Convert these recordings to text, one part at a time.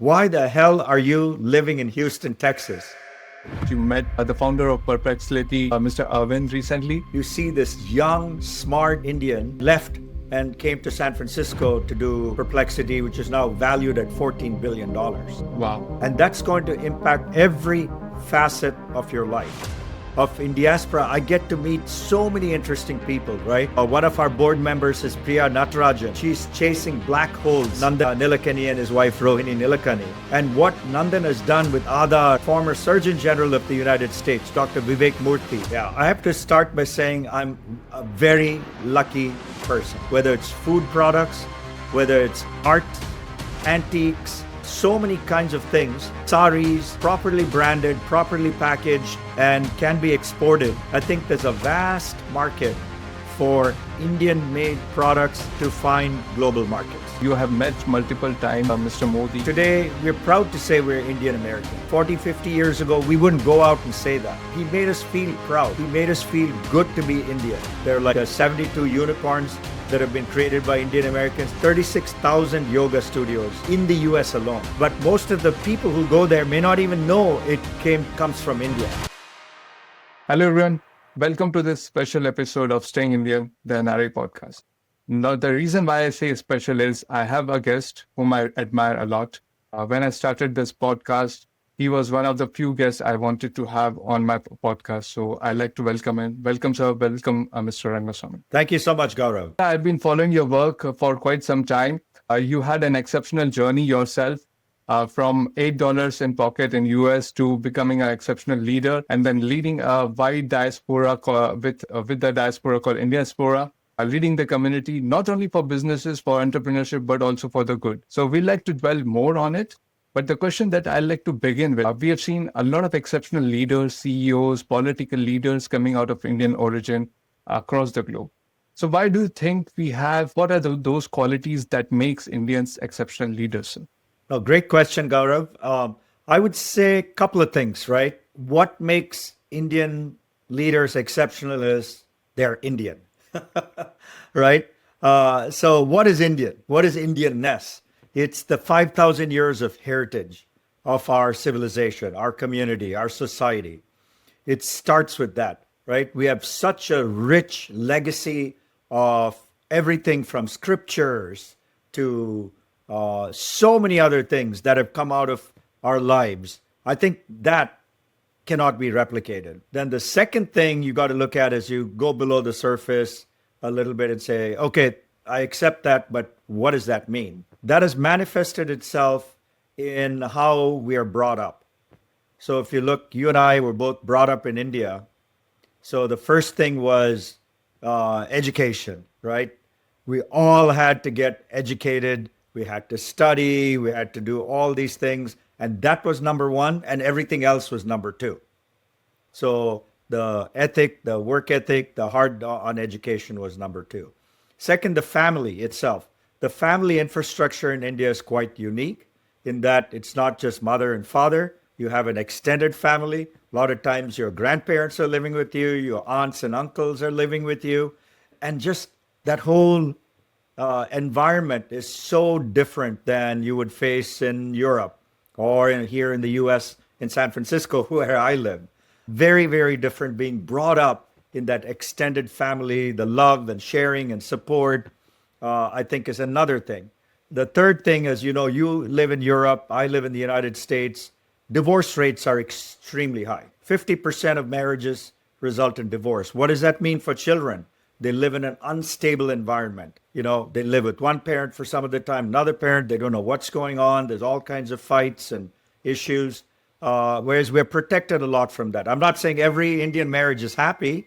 Why the hell are you living in Houston, Texas? You met the founder of Perplexity, Mr. Arvind, recently. You see this young, smart Indian left and came to San Francisco to do Perplexity, which is now valued at $14 billion. Wow. And that's going to impact every facet of your life. Of Indiaspora, I get to meet so many interesting people, right? One of our board members is Priya Natarajan. She's chasing black holes. Nandan Nilekani and his wife Rohini Nilekani. And what Nandan has done with Aadhaar, former Surgeon General of the United States, Dr. Vivek Murthy. Yeah, I have to start by saying I'm a very lucky person. Whether it's food products, whether it's art, antiques, so many kinds of things, saris, properly branded, properly packaged, and can be exported. I think there's a vast market for Indian-made products to find global markets. You have met multiple times Mr. Modi. Today, we're proud to say we're Indian American. 40, 50 years ago, we wouldn't go out and say that. He made us feel proud. He made us feel good to be Indian. There are like 72 unicorns that have been created by Indian Americans, 36,000 yoga studios in the US alone. But most of the people who go there may not even know it comes from India. Hello everyone, welcome to this special episode of Staying Indian, the NRA podcast. Now the reason why I say special is I have a guest whom I admire a lot. When I started this podcast, he was one of the few guests I wanted to have on my podcast. So I'd like to welcome him. Welcome, sir. Welcome, Mr. Rangaswamy. Thank you so much, Gaurav. I've been following your work for quite some time. You had an exceptional journey yourself from $8 in pocket in US to becoming an exceptional leader and then leading a wide diaspora with the diaspora called Indiaspora. Leading the community, not only for businesses, for entrepreneurship, but also for the good. So we'd like to dwell more on it. But the question that I'd like to begin with, we have seen a lot of exceptional leaders, CEOs, political leaders coming out of Indian origin across the globe. So why do you think we have, what are those qualities that makes Indians exceptional leaders? Oh, great question, Gaurav. I would say a couple of things, right? What makes Indian leaders exceptional is they're Indian. Right? So what is Indian? What is Indianness? It's the 5,000 years of heritage of our civilization, our community, our society. It starts with that, right? We have such a rich legacy of everything from scriptures to so many other things that have come out of our lives. I think that cannot be replicated. Then the second thing you got to look at is you go below the surface a little bit and say, okay, I accept that, but what does that mean? That has manifested itself in how we are brought up. So if you look, you and I were both brought up in India. So the first thing was education, right? We all had to get educated. We had to study. We had to do all these things. And that was number one, and everything else was number two. So the ethic, the work ethic, the hard on education was number two. Second, the family itself. The family infrastructure in India is quite unique in that it's not just mother and father. You have an extended family. A lot of times your grandparents are living with you, your aunts and uncles are living with you. And just that whole environment is so different than you would face in Europe or here in the US, in San Francisco, where I live. Very, very different being brought up in that extended family, the love and sharing and support, I think is another thing. The third thing is, you live in Europe, I live in the United States. Divorce rates are extremely high. 50% of marriages result in divorce. What does that mean for children? They live in an unstable environment. They live with one parent for some of the time, another parent, they don't know what's going on. There's all kinds of fights and issues. Whereas we're protected a lot from that. I'm not saying every Indian marriage is happy.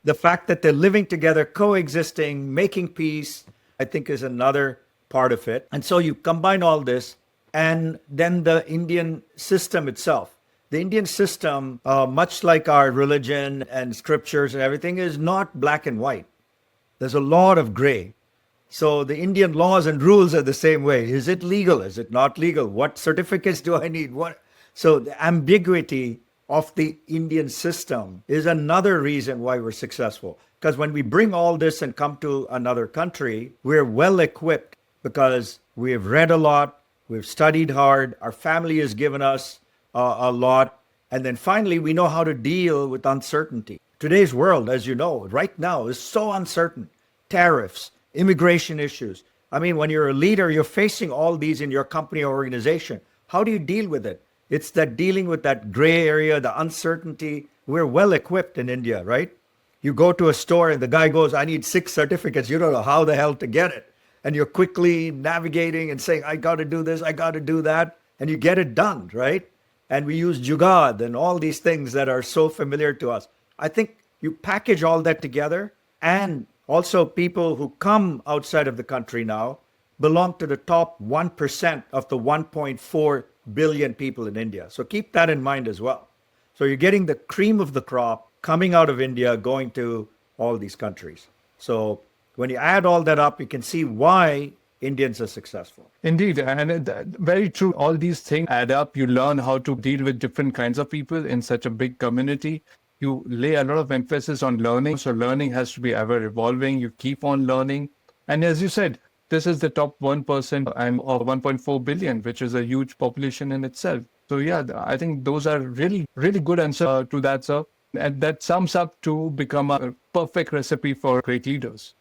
The fact that they're living together, coexisting, making peace, I think is another part of it. And so you combine all this, and then the Indian system itself. The Indian system, much like our religion and scriptures and everything, is not black and white. There's a lot of gray. So the Indian laws and rules are the same way. Is it legal? Is it not legal? What certificates do I need? So the ambiguity of the Indian system is another reason why we're successful. Because when we bring all this and come to another country, we're well equipped because we have read a lot, we've studied hard, our family has given us a lot, and then finally we know how to deal with uncertainty. Today's world, as you know, right now is so uncertain. Tariffs, immigration issues. I mean, when you're a leader, you're facing all these in your company or organization. How do you deal with it? It's that dealing with that gray area, the uncertainty. We're well equipped in India, right? You go to a store and the guy goes, I need 6 certificates. You don't know how the hell to get it. And you're quickly navigating and saying, I got to do this, I got to do that. And you get it done, right? And we use Jugad and all these things that are so familiar to us. I think you package all that together, and also people who come outside of the country now belong to the top 1% of the 1.4 billion people in India. So keep that in mind as well. So you're getting the cream of the crop coming out of India, going to all these countries. So when you add all that up, you can see why Indians are successful. Indeed, and very true. All these things add up. You learn how to deal with different kinds of people in such a big community. You lay a lot of emphasis on learning. So learning has to be ever evolving. You keep on learning. And as you said, this is the top 1% and of 1.4 billion, which is a huge population in itself. So yeah, I think those are really, really good answers to that, sir. And that sums up to become a perfect recipe for great leaders.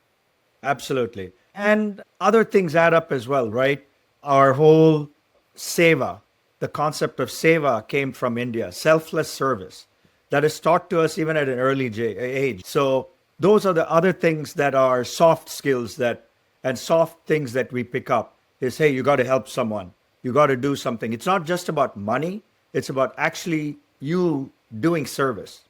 Absolutely. And other things add up as well, right? Our whole seva, the concept of seva came from India, selfless service, that is taught to us even at an early age. So those are the other things that are soft skills and soft things that we pick up is, hey, you got to help someone. You got to do something. It's not just about money. It's about actually you doing service.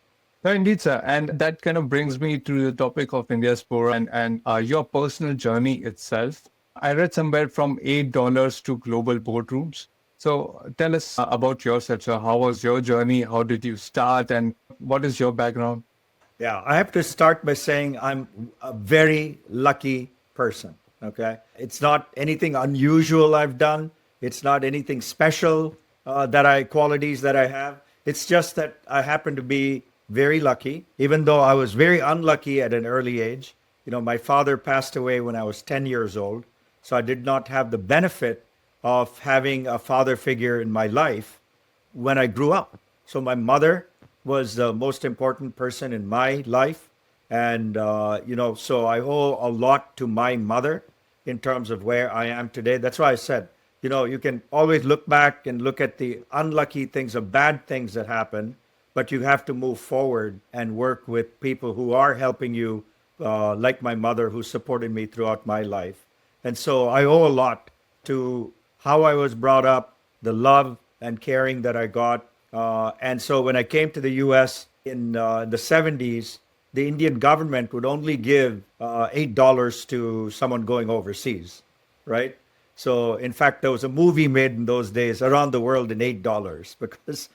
No, indeed, sir. And that kind of brings me to the topic of Indiaspora and your personal journey itself. I read somewhere from $8 to global boardrooms. So tell us about yourself, sir. How was your journey? How did you start? And what is your background? Yeah, I have to start by saying I'm a very lucky person. Okay. It's not anything unusual I've done. It's not anything special qualities that I have. It's just that I happen to be very lucky, even though I was very unlucky at an early age. You know, my father passed away when I was 10 years old. So I did not have the benefit of having a father figure in my life when I grew up. So my mother was the most important person in my life. And, so I owe a lot to my mother in terms of where I am today. That's why I said, you can always look back and look at the unlucky things or bad things that happen, but you have to move forward and work with people who are helping you, like my mother, who supported me throughout my life. And so I owe a lot to how I was brought up, the love and caring that I got. And so when I came to the US in the 70s, the Indian government would only give $8 to someone going overseas, right? So in fact, there was a movie made in those days around the world in $8 because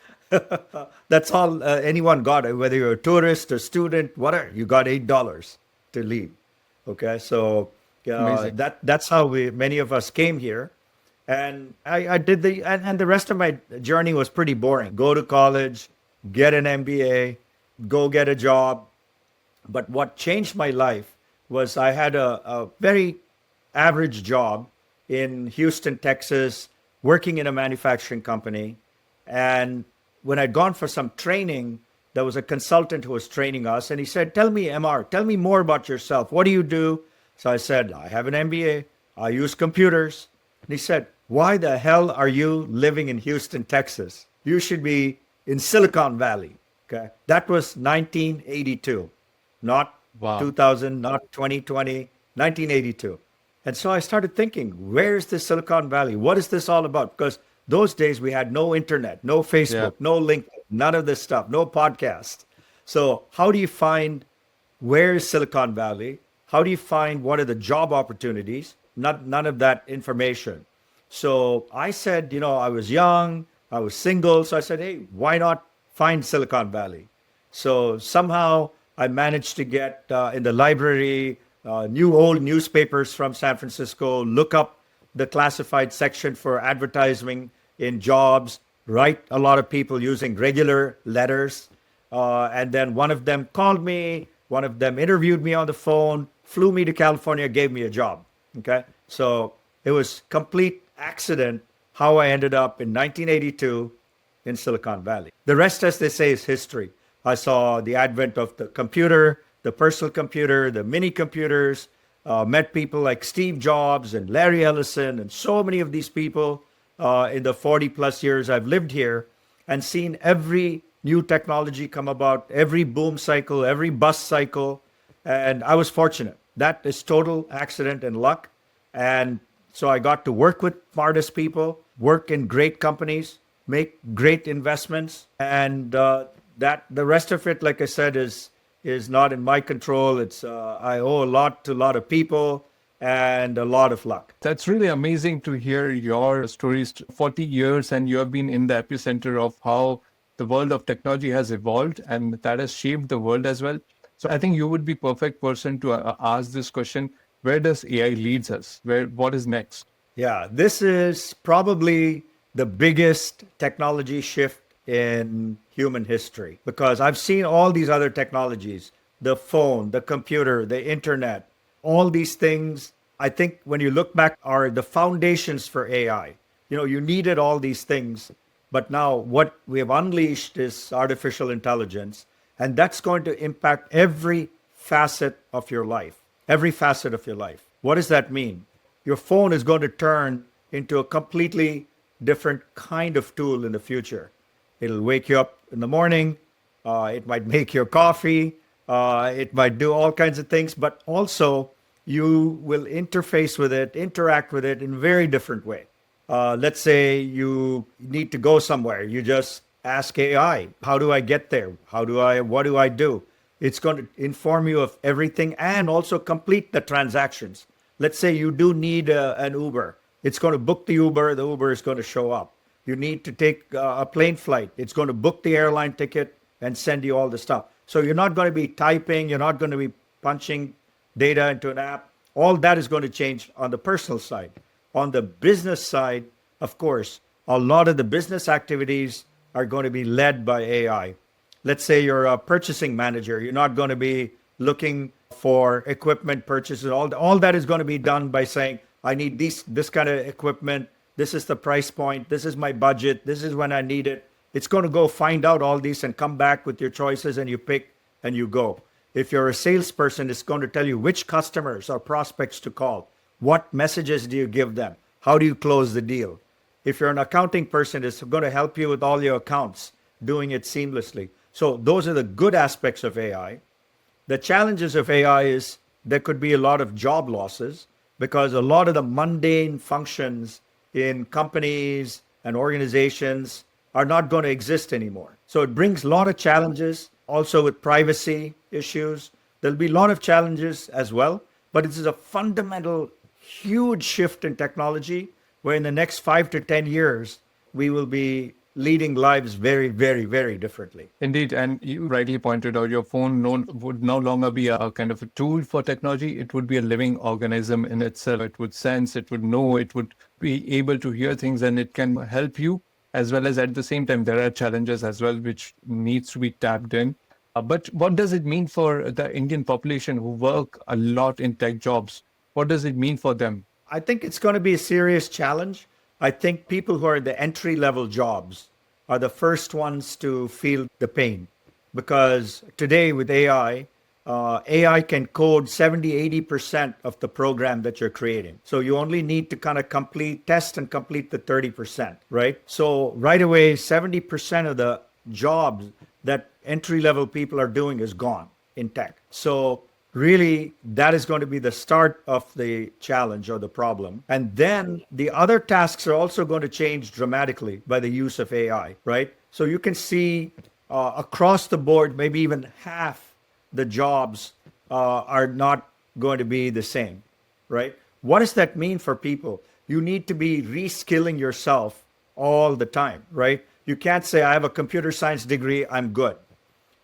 that's all anyone got, whether you're a tourist, a student, whatever, you got $8 to leave. Okay, so that's how many of us came here. And I did and the rest of my journey was pretty boring. Go to college, get an MBA, go get a job. But what changed my life was I had a very average job in Houston, Texas, working in a manufacturing company. And when I'd gone for some training, there was a consultant who was training us. And he said, tell me, MR, tell me more about yourself. What do you do? So I said, I have an MBA. I use computers. And he said, why the hell are you living in Houston, Texas? You should be in Silicon Valley. Okay. That was 1982. Not 2000, not 2020, 1982. And so I started thinking, where's the Silicon Valley? What is this all about? Because those days we had no internet, no Facebook, no LinkedIn, none of this stuff, no podcast. So how do you find where is Silicon Valley? How do you find what are the job opportunities? None of that information. So I said, I was young, I was single. So I said, hey, why not find Silicon Valley? So somehow I managed to get in the library, old newspapers from San Francisco, look up the classified section for advertising in jobs, write a lot of people using regular letters. And then one of them called me, one of them interviewed me on the phone, flew me to California, gave me a job. Okay. So it was complete accident how I ended up in 1982 in Silicon Valley. The rest, as they say, is history. I saw the advent of the computer, the personal computer, the mini computers, met people like Steve Jobs and Larry Ellison, and so many of these people in the 40 plus years I've lived here, and seen every new technology come about, every boom cycle, every bust cycle. And I was fortunate. That is total accident and luck. And so I got to work with smartest people, work in great companies, make great investments, and that the rest of it, like I said, is not in my control. It's I owe a lot of people and a lot of luck. That's really amazing to hear your stories. 40 years, and you have been in the epicenter of how the world of technology has evolved, and that has shaped the world as well. So I think you would be perfect person to ask this question: where does AI leads us? What is next? Yeah, this is probably the biggest technology shift in human history because I've seen all these other technologies, the phone, the computer, the internet, all these things. I think when you look back are the foundations for AI. You know, you needed all these things, but now what we have unleashed is artificial intelligence, and that's going to impact every facet of your life. Every facet of your life. What does that mean? Your phone is going to turn into a completely different kind of tool in the future. It'll wake you up in the morning. It might make your coffee. It might do all kinds of things, but also you will interface with it, interact with it in a very different way. Let's say you need to go somewhere. You just ask AI, how do I get there? What do I do? It's going to inform you of everything and also complete the transactions. Let's say you do need an Uber. It's going to book the Uber is going to show up. You need to take a plane flight. It's going to book the airline ticket and send you all the stuff. So you're not going to be typing, you're not going to be punching data into an app. All that is going to change on the personal side. On the business side, of course, a lot of the business activities are going to be led by AI. Let's say you're a purchasing manager. You're not going to be looking for equipment purchases. All that is going to be done by saying, I need this kind of equipment. This is the price point. This is my budget. This is when I need it. It's going to go find out all these and come back with your choices, and you pick and you go. If you're a salesperson, it's going to tell you which customers or prospects to call. What messages do you give them? How do you close the deal? If you're an accounting person, it's going to help you with all your accounts, doing it seamlessly. So those are the good aspects of AI. The challenges of AI is there could be a lot of job losses because a lot of the mundane functions in companies and organizations are not going to exist anymore. So it brings a lot of challenges also with privacy issues. There'll be a lot of challenges as well, but it is a fundamental, huge shift in technology where in the next 5 to 10 years, we will be leading lives very, very, very differently. Indeed, and you rightly pointed out, your phone would no longer be a kind of a tool for technology. It would be a living organism in itself. It would sense, it would know, it would be able to hear things, and it can help you, as well as at the same time, there are challenges as well, which needs to be tapped in. But what does it mean for the Indian population who work a lot in tech jobs? What does it mean for them? I think it's going to be a serious challenge. I think people who are in the entry level jobs are the first ones to feel the pain because today with AI, AI can code 70-80% of the program that you're creating. So you only need to kind of test and complete the 30%, right? So right away, 70% of the jobs that entry level people are doing is gone in tech. So really, that is going to be the start of the challenge or the problem. And then the other tasks are also going to change dramatically by the use of AI, right? So you can see across the board, maybe even half the jobs are not going to be the same, right? What does that mean for people? You need to be reskilling yourself all the time, right? You can't say, I have a computer science degree, I'm good.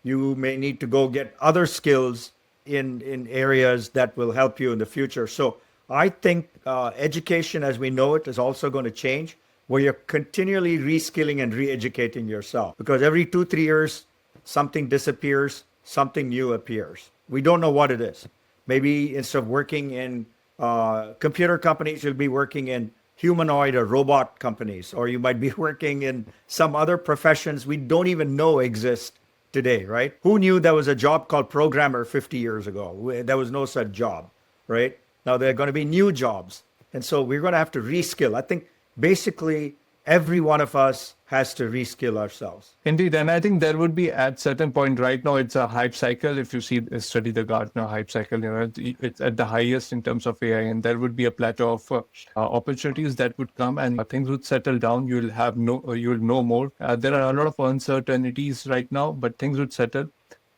You may need to go get other skills in areas that will help you in the future. So I think education as we know it is also going to change, where you're continually reskilling and re-educating yourself. Because every 2-3 years, something disappears, something new appears. We don't know what it is. Maybe instead of working in computer companies, you'll be working in humanoid or robot companies, or you might be working in some other professions we don't even know exist today, right? Who knew there was a job called programmer 50 years ago? There was no such job, right? Now there are going to be new jobs. And so we're going to have to reskill. I think basically every one of us has to reskill ourselves. Indeed, and I think there would be at certain point right now it's a hype cycle. If you study the Gartner hype cycle, it's at the highest in terms of AI, and there would be a plateau of opportunities that would come, and things would settle down. You'll know more. There are a lot of uncertainties right now, but things would settle.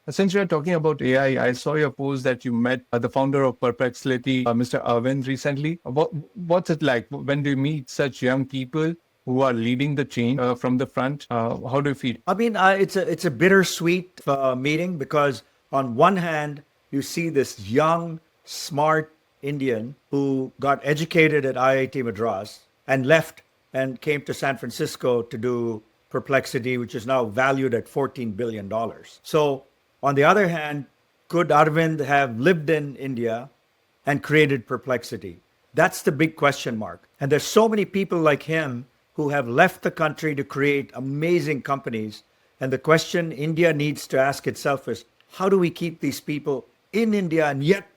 Since we are talking about AI, I saw your post that you met the founder of Perplexity, Mr. Arvind, recently. What's it like when do you meet such young people who are leading the change from the front? How do you feel? I mean, it's a bittersweet meeting because on one hand, you see this young, smart Indian who got educated at IIT Madras and left and came to San Francisco to do Perplexity, which is now valued at $14 billion. So on the other hand, could Arvind have lived in India and created Perplexity? That's the big question mark. And there's so many people like him who have left the country to create amazing companies. And the question India needs to ask itself is, how do we keep these people in India and yet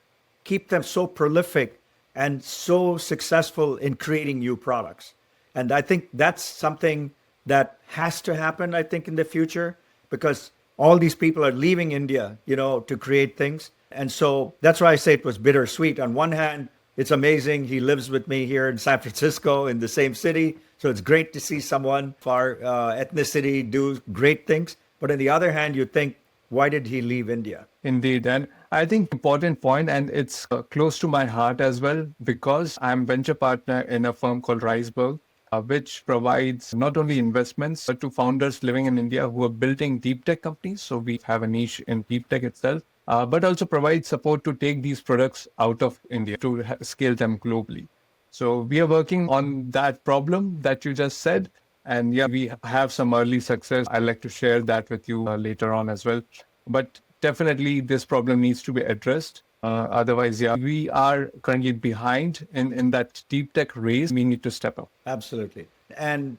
keep them so prolific and so successful in creating new products? And I think that's something that has to happen, I think, in the future, because all these people are leaving India, to create things. And so that's why I say it was bittersweet. On one hand, it's amazing. He lives with me here in San Francisco in the same city. So it's great to see someone of our ethnicity do great things. But on the other hand, you think, why did he leave India? Indeed. And I think important point, and it's close to my heart as well, because I'm venture partner in a firm called Riceberg, which provides not only investments but to founders living in India who are building deep tech companies. So we have a niche in deep tech itself, but also provides support to take these products out of India to scale them globally. So we are working on that problem that you just said. And yeah, we have some early success. I'd like to share that with you later on as well. But definitely this problem needs to be addressed. Otherwise, yeah, we are currently behind in that deep tech race. We need to step up. Absolutely. And,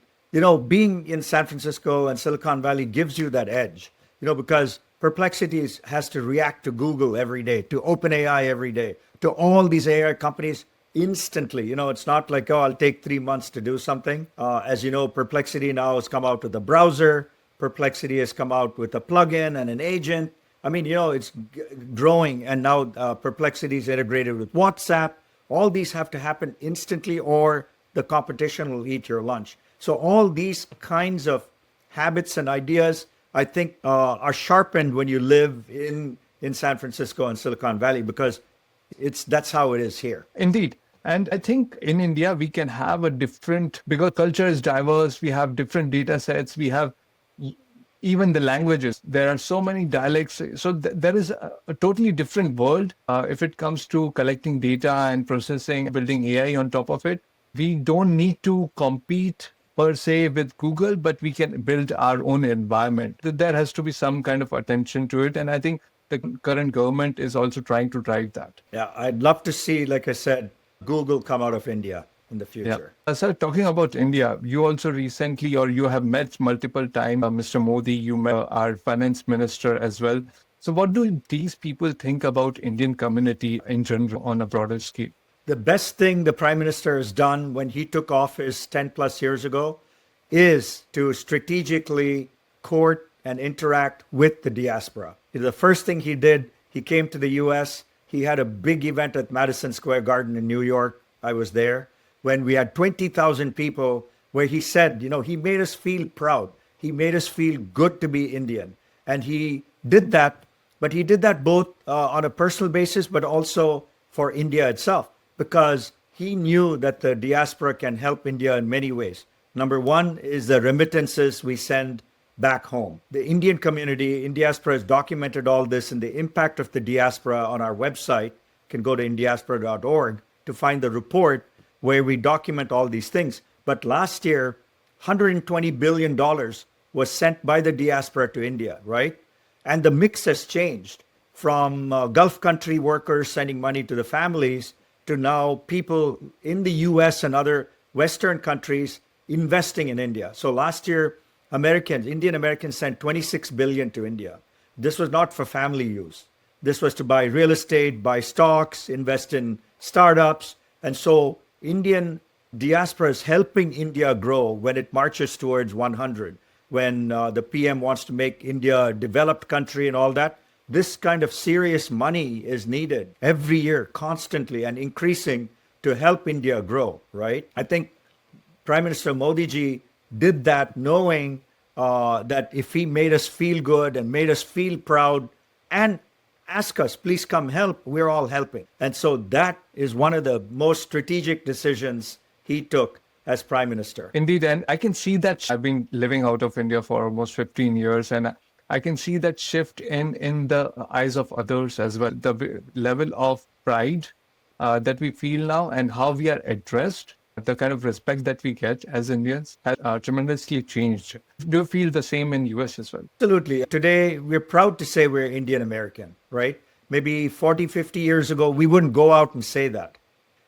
being in San Francisco and Silicon Valley gives you that edge, because Perplexity has to react to Google every day, to OpenAI every day, to all these AI companies instantly. It's not like, I'll take 3 months to do something. As you know, Perplexity now has come out with a browser. Perplexity has come out with a plugin and an agent. I mean, it's growing, and now Perplexity is integrated with WhatsApp. All these have to happen instantly or the competition will eat your lunch. So all these kinds of habits and ideas, I think, are sharpened when you live in San Francisco and Silicon Valley, because that's how it is here. Indeed. And I think in India, we can have because culture is diverse, we have different data sets, we have even the languages. There are so many dialects. So there is a totally different world if it comes to collecting data and processing, building AI on top of it. We don't need to compete per se with Google, but we can build our own environment. There has to be some kind of attention to it. And I think the current government is also trying to drive that. Yeah, I'd love to see, like I said, Google come out of India in the future. Yeah. Sir, talking about India, you also recently, or you have met multiple times, Mr. Modi, you met our finance minister as well. So what do these people think about Indian community in general on a broader scale? The best thing the Prime Minister has done when he took office 10 plus years ago is to strategically court and interact with the diaspora. The first thing he did, he came to the US. He had a big event at Madison Square Garden in New York. I was there when we had 20,000 people, where he said, he made us feel proud. He made us feel good to be Indian. And he did that, but he did that both on a personal basis, but also for India itself, because he knew that the diaspora can help India in many ways. Number one is the remittances we send back home. The Indian community, Indiaspora, has documented all this, and the impact of the diaspora on our website. You can go to indiaspora.org to find the report where we document all these things. But last year, $120 billion was sent by the diaspora to India, right? And the mix has changed from Gulf country workers sending money to the families to now people in the US and other Western countries investing in India. So last year, Indian Americans sent 26 billion to India. This was not for family use. This was to buy real estate, buy stocks, invest in startups. And so Indian diaspora is helping India grow when it marches towards 100, when the PM wants to make India a developed country and all that. This kind of serious money is needed every year, constantly and increasing to help India grow, right? I think Prime Minister Modi ji did that knowing that if he made us feel good and made us feel proud and ask us, please come help, we're all helping. And so that is one of the most strategic decisions he took as Prime Minister. Indeed, and I can see that. I've been living out of India for almost 15 years, and I can see that shift in the eyes of others as well. The level of pride that we feel now and how we are addressed, the kind of respect that we get as Indians has tremendously changed. Do you feel the same in US as well? Absolutely. Today, we're proud to say we're Indian American, right? Maybe 40, 50 years ago, we wouldn't go out and say that.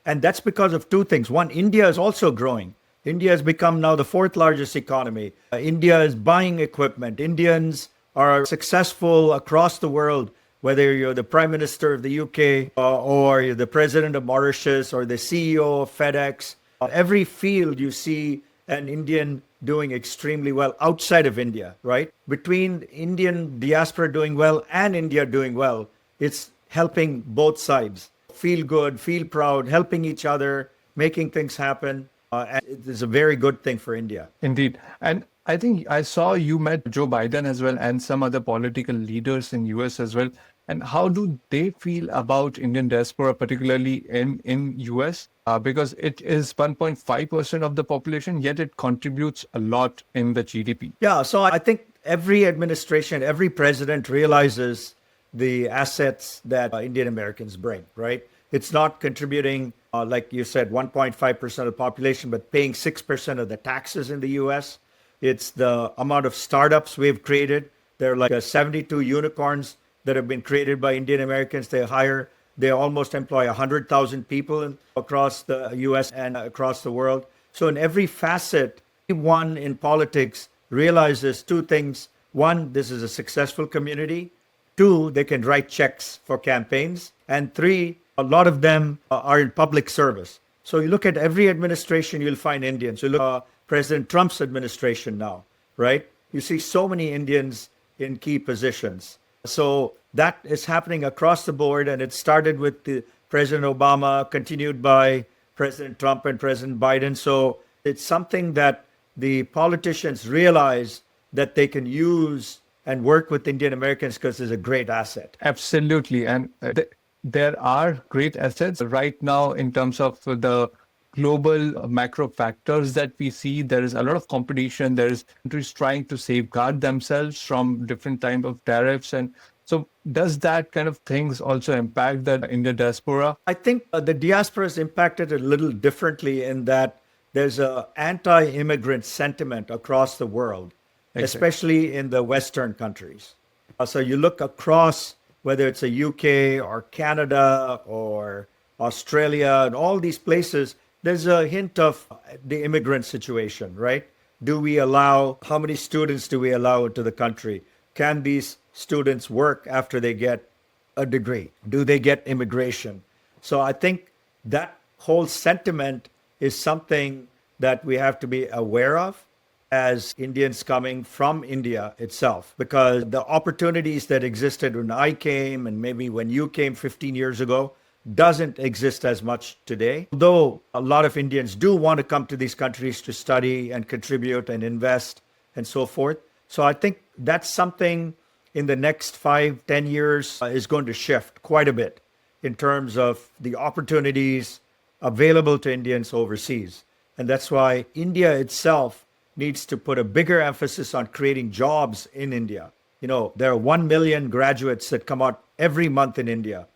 And that's because of two things. One, India is also growing. India has become now the fourth largest economy. India is buying equipment. Indians are successful across the world, whether you're the Prime Minister of the UK or you're the President of Mauritius or the CEO of FedEx. Every field you see an Indian doing extremely well outside of India, right? Between Indian diaspora doing well and India doing well, it's helping both sides feel good, feel proud, helping each other, making things happen. And it is a very good thing for India. Indeed. And I think I saw you met Joe Biden as well and some other political leaders in US as well. And how do they feel about Indian diaspora, particularly in US? Because it is 1.5% of the population, yet it contributes a lot in the GDP. Yeah, so I think every administration, every president realizes the assets that Indian Americans bring, right? It's not contributing, like you said, 1.5% of the population, but paying 6% of the taxes in the US. It's the amount of startups we've created. There are like 72 unicorns that have been created by Indian Americans. They almost employ 100,000 people across the US and across the world. So in every facet, everyone in politics realizes two things. One, this is a successful community. Two, they can write checks for campaigns. And three, a lot of them are in public service. So you look at every administration, you'll find Indians. You look at President Trump's administration now, right? You see so many Indians in key positions. So that is happening across the board, and it started with President Obama, continued by President Trump and President Biden. So it's something that the politicians realize that they can use and work with Indian Americans because it's a great asset. Absolutely. And there are great assets right now in terms of the global macro factors that we see. There is a lot of competition. There is countries trying to safeguard themselves from different type of tariffs. And so does that kind of things also impact the Indian diaspora? I think the diaspora is impacted a little differently in that there's an anti-immigrant sentiment across the world, especially in the Western countries. So you look across, whether it's a UK or Canada or Australia and all these places, there's a hint of the immigrant situation, right? How many students do we allow into the country? Can these students work after they get a degree? Do they get immigration? So I think that whole sentiment is something that we have to be aware of as Indians coming from India itself, because the opportunities that existed when I came and maybe when you came 15 years ago doesn't exist as much today. Though a lot of Indians do want to come to these countries to study and contribute and invest and so forth. So I think that's something in the next 5-10 years is going to shift quite a bit in terms of the opportunities available to Indians overseas. And that's why India itself needs to put a bigger emphasis on creating jobs in India. You know, there are 1 million graduates that come out every month in India.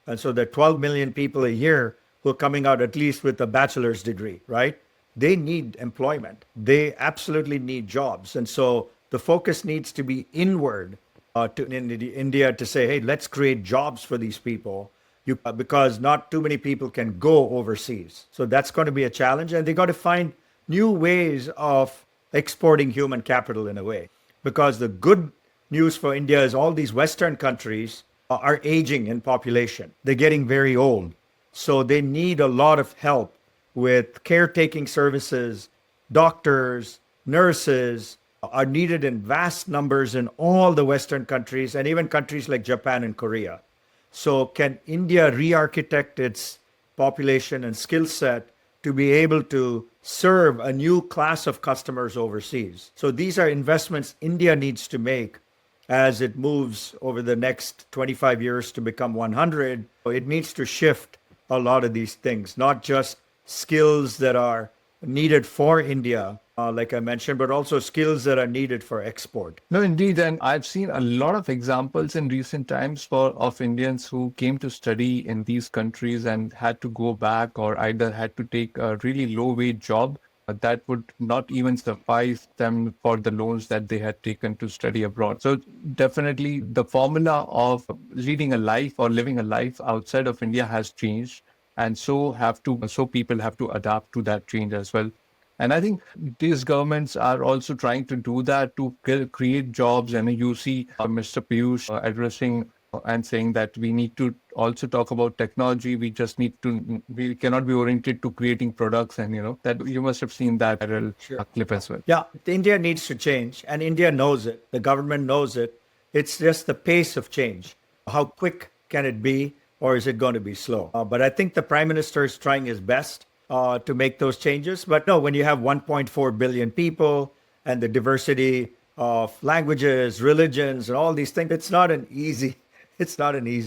And so there are 12 million people a year who are coming out at least with a bachelor's degree, right? They need employment. They absolutely need jobs. And so the focus needs to be inward to India to say, hey, let's create jobs for these people. because not too many people can go overseas. So that's going to be a challenge. And they got to find new ways of exporting human capital in a way. Because the good news for India is all these Western countries are aging in population. They're getting very old. So they need a lot of help with caretaking services. Doctors, nurses are needed in vast numbers in all the Western countries and even countries like Japan and Korea. So can India re-architect its population and skill set to be able to serve a new class of customers overseas? So these are investments India needs to make as it moves over the next 25 years to become 100. It needs to shift a lot of these things, not just skills that are needed for India, like I mentioned, but also skills that are needed for export. No, indeed, and I've seen a lot of examples in recent times of Indians who came to study in these countries and had to go back or either had to take a really low wage job that would not even suffice them for the loans that they had taken to study abroad. So definitely the formula of leading a life or living a life outside of India has changed. And so people have to adapt to that change as well. And I think these governments are also trying to do that to create jobs. And you see Mr. Piyush addressing and saying that we need to also talk about technology. We cannot be oriented to creating products. And, that you must have seen that viral clip as well. Yeah, India needs to change, and India knows it. The government knows it. It's just the pace of change. How quick can it be, or is it going to be slow? But I think the Prime Minister is trying his best to make those changes. But no, when you have 1.4 billion people and the diversity of languages, religions, and all these things, it's not an easy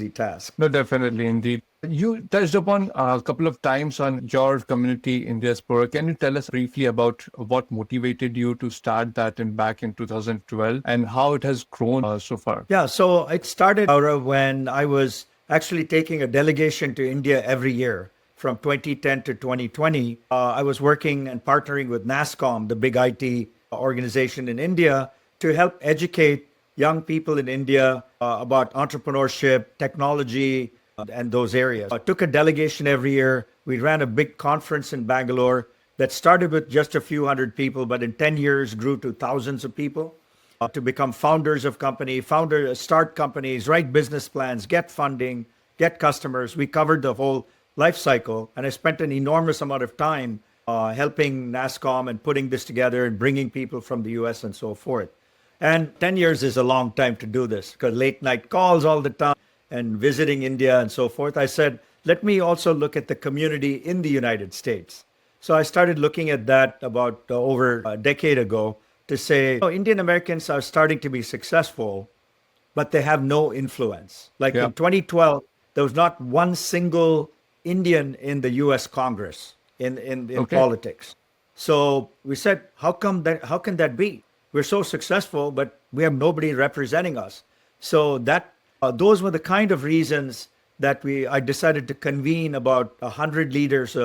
task. No, definitely, indeed. You touched upon a couple of times on your community in Diaspora. Can you tell us briefly about what motivated you to start that back in 2012 and how it has grown so far? Yeah, so it started out when I was actually taking a delegation to India every year from 2010 to 2020. I was working and partnering with NASSCOM, the big IT organization in India, to help educate young people in India about entrepreneurship, technology, and those areas. I took a delegation every year. We ran a big conference in Bangalore that started with just a few hundred people, but in 10 years grew to thousands of people to become founders of start companies, write business plans, get funding, get customers. We covered the whole life cycle, and I spent an enormous amount of time helping NASSCOM and putting this together and bringing people from the US and so forth. And 10 years is a long time to do this because late night calls all the time and visiting India and so forth. I said, let me also look at the community in the United States. So I started looking at that about over a decade ago to say, Indian Americans are starting to be successful, but they have no influence. Like in 2012, there was not one single Indian in the US Congress in politics. So we said, how can that be? We're so successful, but we have nobody representing us. So those were the kind of reasons that I decided to convene about 100 leaders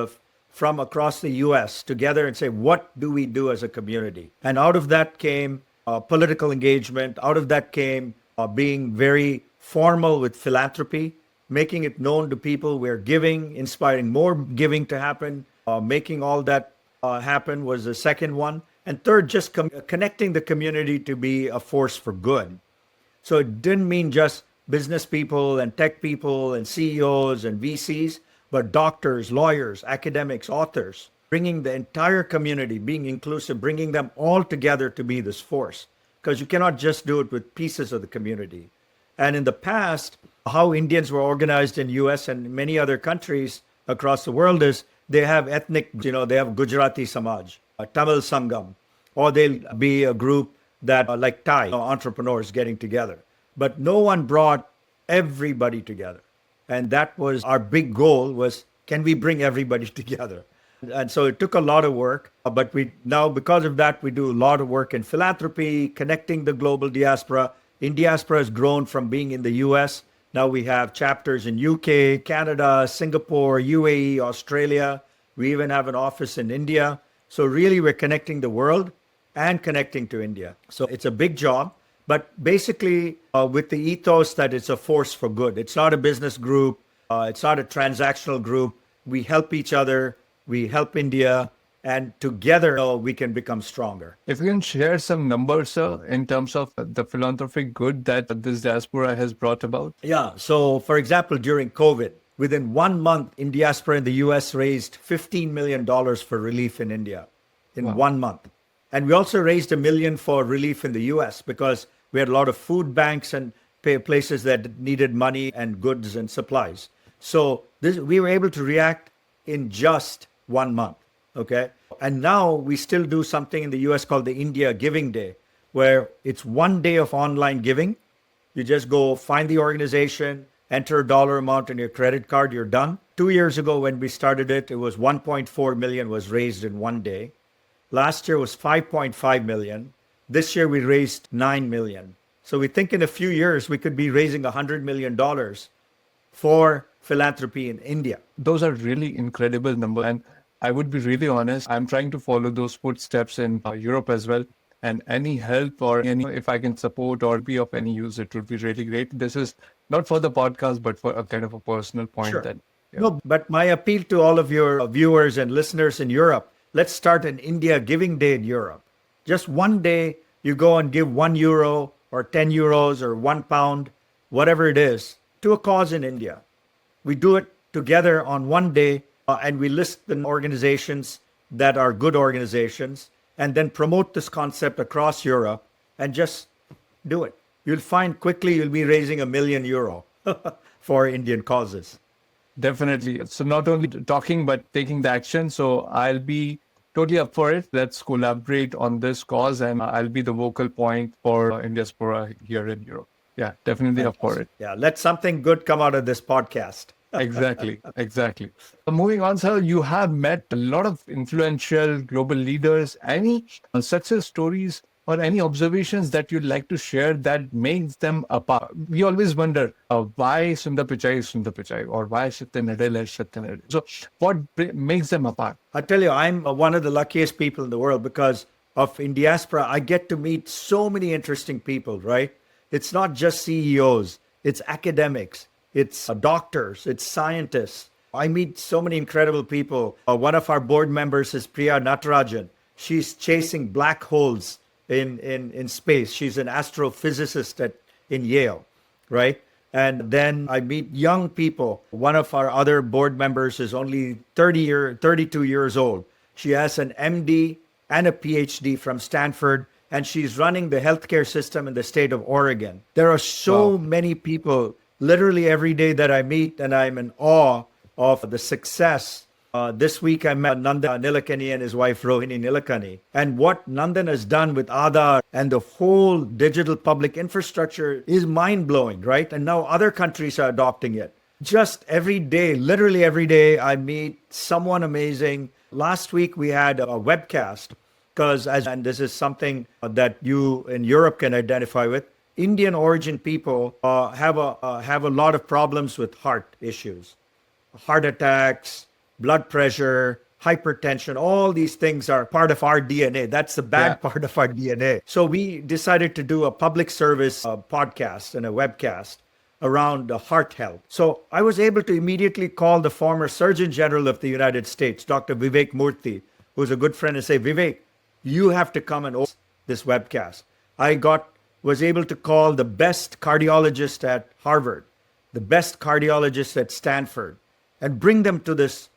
from across the US together and say, what do we do as a community? And out of that came political engagement. Out of that came being very formal with philanthropy, making it known to people we're giving, inspiring more giving to happen, making all that happen was the second one. And third, just connecting the community to be a force for good. So it didn't mean just business people and tech people and CEOs and VCs, but doctors, lawyers, academics, authors, bringing the entire community, being inclusive, bringing them all together to be this force. Because you cannot just do it with pieces of the community. And in the past, how Indians were organized in US and many other countries across the world is they have ethnic, they have Gujarati Samaj, Tamil Sangam, or they'll be a group that like Thai entrepreneurs getting together. But no one brought everybody together. And that was our big goal was, can we bring everybody together? And so it took a lot of work, but because of that, we do a lot of work in philanthropy, connecting the global diaspora. Indiaspora has grown from being in the US. Now we have chapters in UK, Canada, Singapore, UAE, Australia. We even have an office in India. So really we're connecting the world and connecting to India. So it's a big job, but basically with the ethos that it's a force for good. It's not a business group. It's not a transactional group. We help each other. We help India. And together we can become stronger. If you can share some numbers, sir, in terms of the philanthropic good that this diaspora has brought about. Yeah. So, for example, during COVID, within 1 month, Indiaspora in the US raised $15 million for relief in India in Wow. 1 month. And we also raised $1 million for relief in the US because we had a lot of food banks and places that needed money and goods and supplies. So we were able to react in just 1 month. Okay. And now we still do something in the US called the India Giving Day, where it's 1 day of online giving. You just go find the organization, enter a dollar amount on your credit card, you're done. 2 years ago when we started it, it was 1.4 million was raised in 1 day. Last year was 5.5 million. This year we raised 9 million. So we think in a few years we could be raising $100 million for philanthropy in India. Those are really incredible numbers. And I would be really honest, I'm trying to follow those footsteps in Europe as well. And any help or any, if I can support or be of any use, it would be really great. This is not for the podcast, but for a kind of a personal point. Sure. That, yeah. No, but my appeal to all of your viewers and listeners in Europe, let's start an India Giving Day in Europe. Just 1 day, you go and give €1 or 10 euros or £1, whatever it is, to a cause in India. We do it together on 1 day, and we list the organizations that are good organizations, and then promote this concept across Europe and just do it. You'll find quickly you'll be raising €1 million for Indian causes. Definitely. So not only talking, but taking the action. So I'll be totally up for it. Let's collaborate on this cause, and I'll be the vocal point for Indiaspora here in Europe. Yeah, definitely up for it. Yeah, let something good come out of this podcast. Exactly. Moving on, sir, you have met a lot of influential global leaders. Any success stories or any observations that you'd like to share that makes them apart? We always wonder why Sundar Pichai is Sundar Pichai or why Satya Nadella is Satya Nadella. So what makes them apart? I tell you, I'm one of the luckiest people in the world because of Indiaspora. I get to meet so many interesting people, right? It's not just CEOs, it's academics, it's doctors, it's scientists. I meet so many incredible people. One of our board members is Priya Natarajan. She's chasing black holes in space. She's an astrophysicist in Yale, right? And then I meet young people. One of our other board members is only 32 years old. She has an MD and a PhD from Stanford, and she's running the healthcare system in the state of Oregon. There are so many people literally every day that I meet, and I'm in awe of the success. This week I met Nandan Nilekani and his wife Rohini Nilekani. And what Nandan has done with Aadhaar and the whole digital public infrastructure is mind-blowing, right? And now other countries are adopting it. Just every day, literally every day, I meet someone amazing. Last week we had a webcast because, and this is something that you in Europe can identify with, Indian origin people have a lot of problems with heart issues, heart attacks, blood pressure, hypertension. All these things are part of our DNA. That's the bad part of our DNA. So we decided to do a public service podcast and a webcast around heart health. So I was able to immediately call the former Surgeon General of the United States, Dr. Vivek Murthy, who's a good friend, and say, Vivek, you have to come and host this webcast. I was able to call the best cardiologist at Harvard, the best cardiologist at Stanford, and bring them to this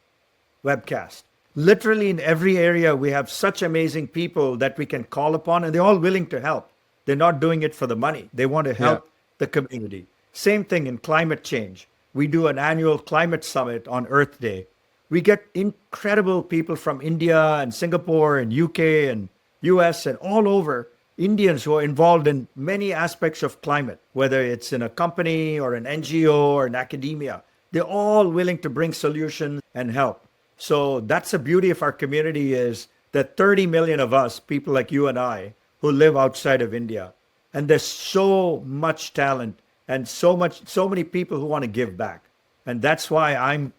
webcast. Literally in every area, we have such amazing people that we can call upon, and they're all willing to help. They're not doing it for the money. They want to help the community. Same thing in climate change. We do an annual climate summit on Earth Day. We get incredible people from India and Singapore and UK and US and all over, Indians who are involved in many aspects of climate, whether it's in a company or an NGO or an academia. They're all willing to bring solutions and help. So that's the beauty of our community, is that 30 million of us, people like you and I, who live outside of India. And there's so much talent and so many people who want to give back. And that's why I'm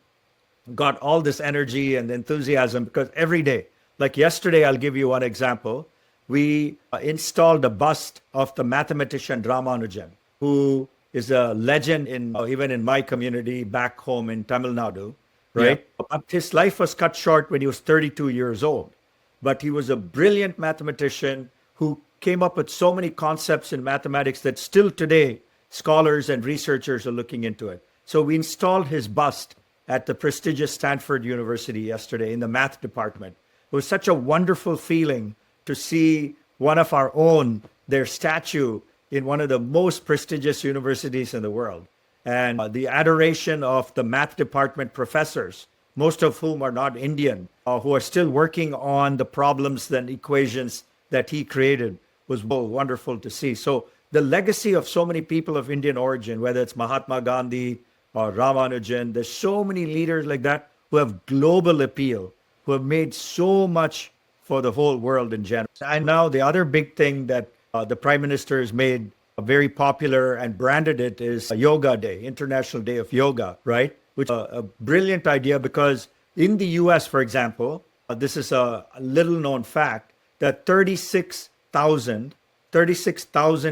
got all this energy and enthusiasm, because every day, like yesterday, I'll give you one example. We installed a bust of the mathematician Ramanujan, who is a legend in even in my community back home in Tamil Nadu, right? His life was cut short when he was 32 years old, but he was a brilliant mathematician who came up with so many concepts in mathematics that still today scholars and researchers are looking into it. So we installed his bust at the prestigious Stanford University yesterday in the math department. It was such a wonderful feeling to see one of our own, their statue in one of the most prestigious universities in the world. And the adoration of the math department professors, most of whom are not Indian, who are still working on the problems and equations that he created, was wonderful to see. So the legacy of so many people of Indian origin, whether it's Mahatma Gandhi or Ramanujan, there's so many leaders like that who have global appeal, who have made so much for the whole world in general. And now the other big thing that the Prime Minister has made very popular and branded it is Yoga Day, International Day of Yoga, right? Which is a brilliant idea because in the US, for example, this is a little known fact that 36,000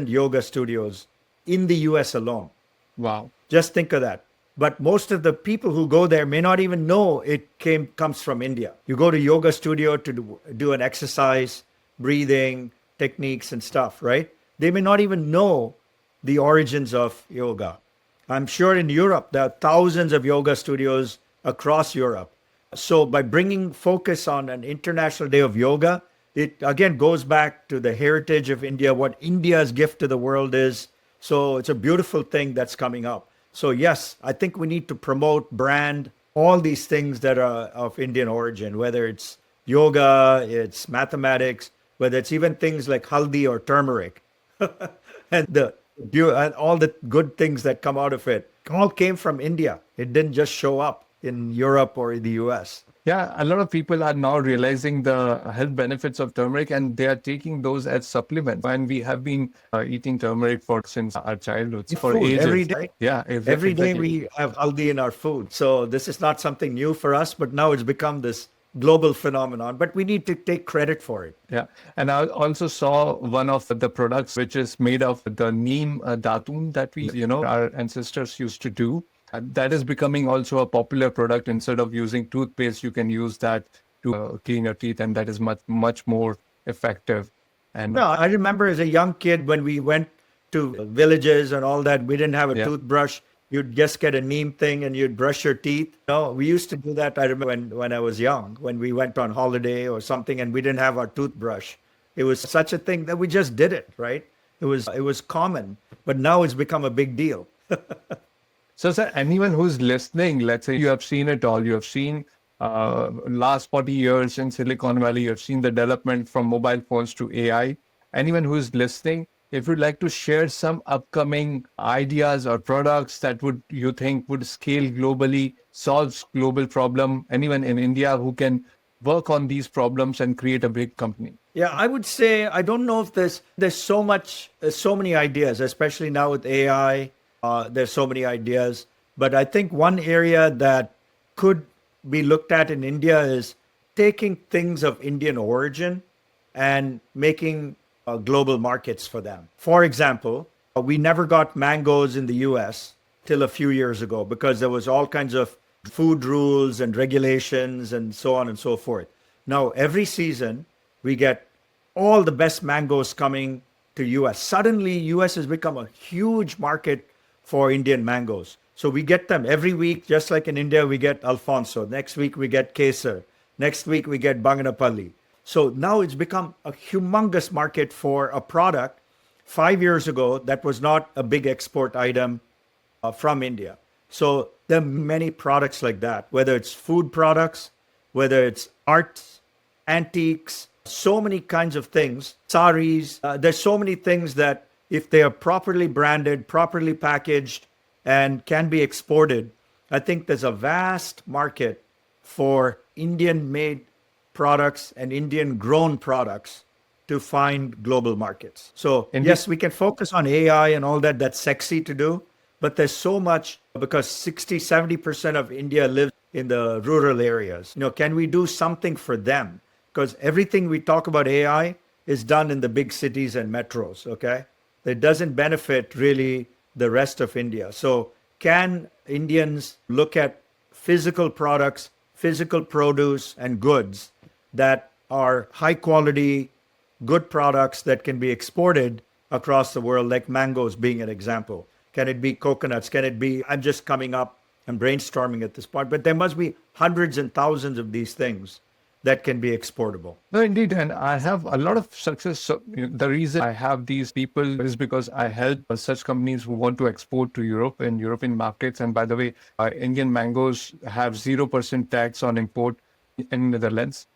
yoga studios in the US alone. Wow. Just think of that. But most of the people who go there may not even know it comes from India. You go to yoga studio to do an exercise, breathing techniques and stuff, right? They may not even know the origins of yoga. I'm sure in Europe, there are thousands of yoga studios across Europe. So by bringing focus on an International Day of Yoga, it again goes back to the heritage of India, what India's gift to the world is. So it's a beautiful thing that's coming up. So yes, I think we need to promote, brand all these things that are of Indian origin, whether it's yoga, it's mathematics, whether it's even things like haldi or turmeric. And all the good things that come out of it all came from India. It didn't just show up in Europe or in the US. Yeah, a lot of people are now realizing the health benefits of turmeric and they are taking those as supplements. And we have been eating turmeric since our childhood, for Food, ages. every day. Yeah, Every day exactly. we have haldi in our food. So this is not something new for us, but now it's become this global phenomenon. But we need to take credit for it. Yeah, and I also saw one of the products which is made of the neem datun that our ancestors used to do. That is becoming also a popular product. Instead of using toothpaste, you can use that to clean your teeth, and that is much more effective. And No, I remember as a young kid when we went to villages and all that, we didn't have a yeah, toothbrush. You'd just get a neem thing and you'd brush your teeth. No, we used to do that. I remember when I was young, when we went on holiday or something and we didn't have our toothbrush. It was such a thing that we just did it, right? It was common, but now it's become a big deal. so, sir, anyone who's listening, let's say you have seen it all, you have seen last 40 years in Silicon Valley, you have seen the development from mobile phones to AI. Anyone who's listening, if you'd like to share some upcoming ideas or products that you think would scale globally, solves global problem, anyone in India who can work on these problems and create a big company. Yeah, I would say I don't know if there's so many ideas, especially now with AI. There's so many ideas, but I think one area that could be looked at in India is taking things of Indian origin and making global markets for them. For example, we never got mangoes in the US till a few years ago because there was all kinds of food rules and regulations and so on and so forth. Now, every season, we get all the best mangoes coming to US. Suddenly, US has become a huge market for Indian mangoes. So we get them every week, just like in India, we get Alfonso. Next week, we get Kesar. Next week, we get Banganapalli. So now it's become a humongous market for a product 5 years ago that was not a big export item from India. So there are many products like that, whether it's food products, whether it's arts, antiques, so many kinds of things, saris. There's so many things that if they are properly branded, properly packaged, and can be exported, I think there's a vast market for Indian-made products and Indian-grown products to find global markets. So yes, we can focus on AI and all that. That's sexy to do. But there's so much because 60-70% of India lives in the rural areas. Can we do something for them? Because everything we talk about AI is done in the big cities and metros, okay? It doesn't benefit really the rest of India. So can Indians look at physical products, physical produce and goods that are high quality, good products that can be exported across the world, like mangoes being an example? Can it be coconuts? Can it be, I'm just coming up and brainstorming at this point, but there must be hundreds and thousands of these things that can be exportable. No, indeed. And I have a lot of success. So, the reason I have these people is because I help such companies who want to export to Europe and European markets. And by the way, Indian mangoes have 0% tax on import in Netherlands.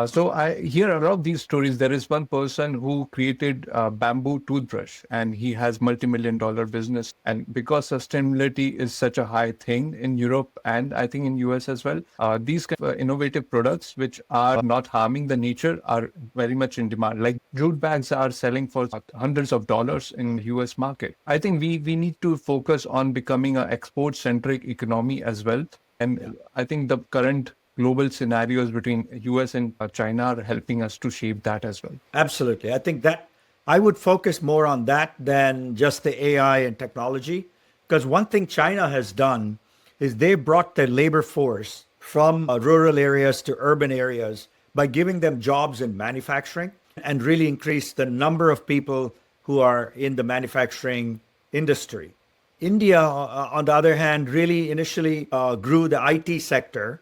So I hear a lot of these stories. There is one person who created a bamboo toothbrush, and he has multi-million-dollar business. And because sustainability is such a high thing in Europe and I think in US as well, these kind of innovative products which are not harming the nature are very much in demand. Like jute bags are selling for hundreds of dollars in US market. I think we need to focus on becoming an export-centric economy as well. And I think the current global scenarios between US and China are helping us to shape that as well. Absolutely. I think that I would focus more on that than just the AI and technology. Because one thing China has done is they brought their labor force from rural areas to urban areas by giving them jobs in manufacturing and really increased the number of people who are in the manufacturing industry. India, on the other hand, really initially grew the IT sector,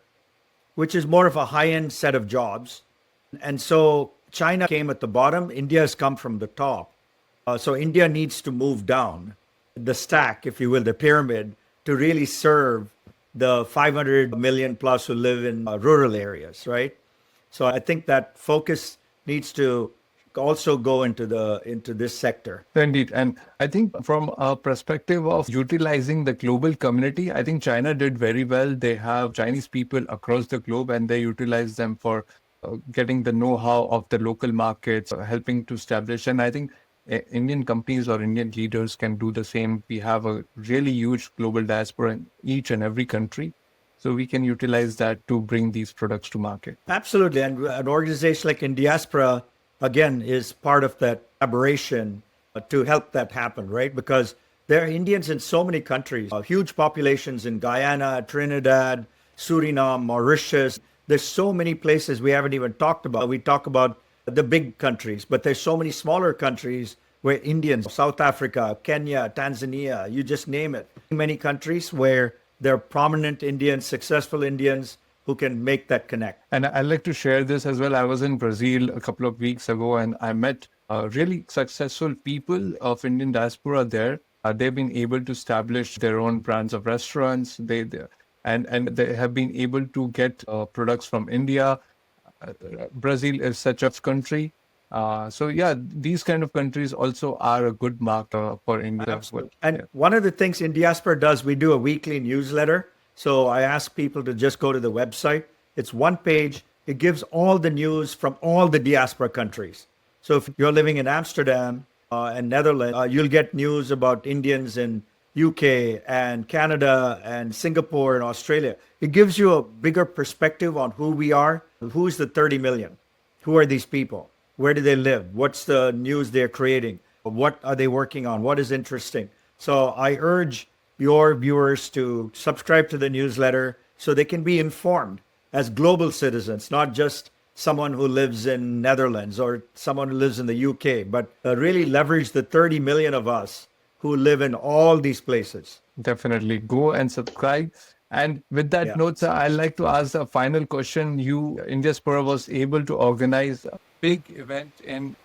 which is more of a high-end set of jobs. And so China came at the bottom, India has come from the top. So India needs to move down the stack, if you will, the pyramid, to really serve the 500 million plus who live in rural areas, right? So I think that focus needs to also go into this sector. Indeed. And I think from a perspective of utilizing the global community, I think China did very well. They have Chinese people across the globe and they utilize them for getting the know-how of the local markets, helping to establish. And I think Indian companies or Indian leaders can do the same. We have a really huge global diaspora in each and every country. So we can utilize that to bring these products to market. Absolutely. And an organization like Indiaspora, again, is part of that collaboration to help that happen, right? Because there are Indians in so many countries, huge populations in Guyana, Trinidad, Suriname, Mauritius. There's so many places we haven't even talked about. We talk about the big countries, but there's so many smaller countries where Indians, South Africa, Kenya, Tanzania, you just name it. Many countries where there are prominent Indians, successful Indians who can make that connect. And I'd like to share this as well. I was in Brazil a couple of weeks ago and I met really successful people of Indian diaspora there. They've been able to establish their own brands of restaurants. And they have been able to get products from India. Brazil is such a country. So yeah, these kind of countries also are a good market for India as well. And one of the things Indiaspora does, we do a weekly newsletter. So I ask people to just go to the website. It's one page. It gives all the news from all the diaspora countries. So if you're living in Amsterdam and Netherlands, you'll get news about Indians in UK and Canada and Singapore and Australia. It gives you a bigger perspective on who we are. Who's the 30 million? Who are these people? Where do they live? What's the news they're creating? What are they working on? What is interesting? So I urge your viewers to subscribe to the newsletter so they can be informed as global citizens, not just someone who lives in Netherlands or someone who lives in the UK, but really leverage the 30 million of us who live in all these places. Definitely go and subscribe. And with that note, sir, I'd like to ask a final question. Indiaspora was able to organize a big event in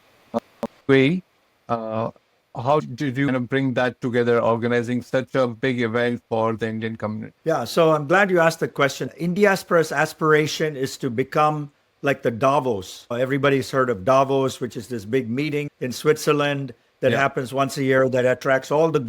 UAE. How did you bring that together, organizing such a big event for the Indian community? Yeah, so I'm glad you asked the question. Indiaspora's aspiration is to become like the Davos. Everybody's heard of Davos, which is this big meeting in Switzerland that happens once a year that attracts all the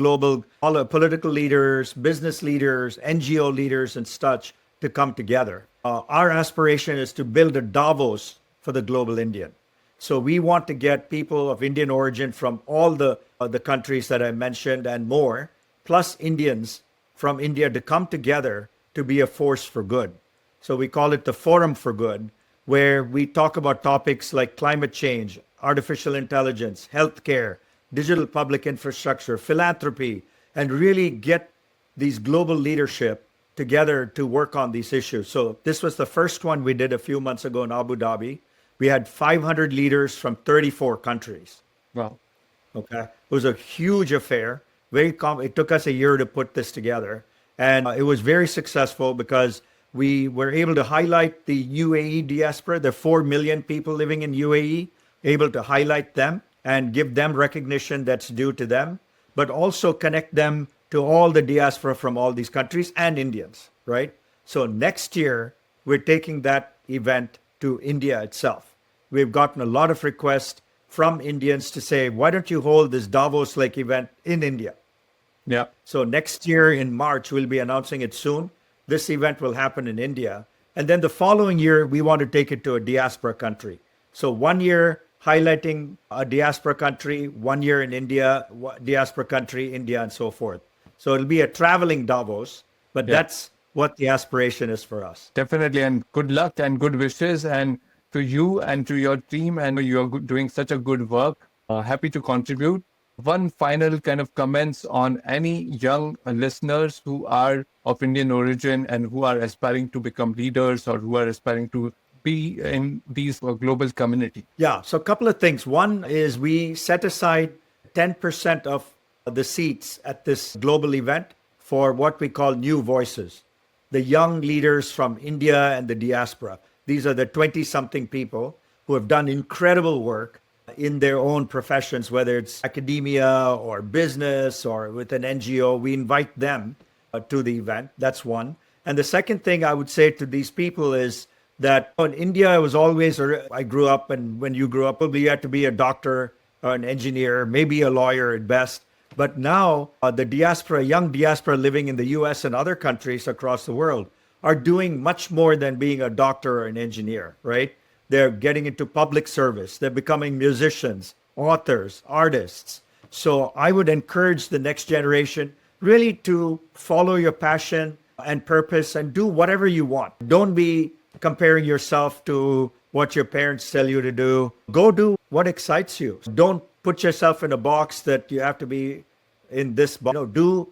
political leaders, business leaders, NGO leaders, and such to come together. Our aspiration is to build a Davos for the global Indian. So we want to get people of Indian origin from all the countries that I mentioned and more, plus Indians from India to come together to be a force for good. So we call it the Forum for Good, where we talk about topics like climate change, artificial intelligence, healthcare, digital public infrastructure, philanthropy, and really get these global leadership together to work on these issues. So this was the first one we did a few months ago in Abu Dhabi. We had 500 leaders from 34 countries. Wow. Okay. It was a huge affair. It took us a year to put this together. And it was very successful because we were able to highlight the UAE diaspora, the 4 million people living in UAE, able to highlight them and give them recognition that's due to them, but also connect them to all the diaspora from all these countries and Indians, right? So next year, we're taking that event to India itself. We've gotten a lot of requests from Indians to say, why don't you hold this Davos-like event in India? Yeah. So next year in March, we'll be announcing it soon. This event will happen in India. And then the following year, we want to take it to a diaspora country. So 1 year highlighting a diaspora country, 1 year in India, diaspora country, India, and so forth. So it'll be a traveling Davos, but that's what the aspiration is for us. Definitely. And good luck and good wishes and to you and to your team. And you are doing such a good work. Happy to contribute. One final kind of comments on any young listeners who are of Indian origin and who are aspiring to become leaders or who are aspiring to be in these global community. Yeah. So a couple of things. One is we set aside 10% of the seats at this global event for what we call new voices, the young leaders from India and the diaspora. These are the 20-something people who have done incredible work in their own professions, whether it's academia or business or with an NGO. We invite them to the event. That's one. And the second thing I would say to these people is that in India, I was always, I grew up, and when you grew up, probably you had to be a doctor or an engineer, maybe a lawyer at best. But now the diaspora, young diaspora living in the US and other countries across the world are doing much more than being a doctor or an engineer, right? They're getting into public service. They're becoming musicians, authors, artists. So I would encourage the next generation really to follow your passion and purpose and do whatever you want. Don't be comparing yourself to what your parents tell you to do. Go do what excites you. Don't put yourself in a box that you have to be in this box. Do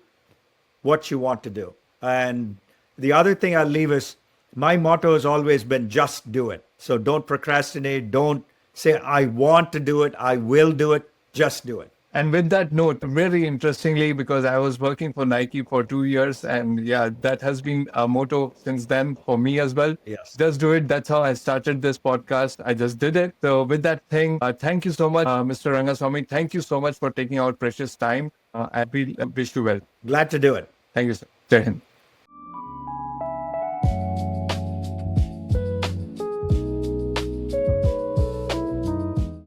what you want to do. And the other thing I'll leave is my motto has always been just do it. So don't procrastinate. Don't say, I want to do it. I will do it. Just do it. And with that note, very interestingly, because I was working for Nike for 2 years, and yeah, that has been a motto since then for me as well. Yes. Just do it. That's how I started this podcast. I just did it. So with that thing, thank you so much, Mr. Rangaswamy. Thank you so much for taking our precious time. I wish you well. Glad to do it. Thank you, sir. Jai Hind.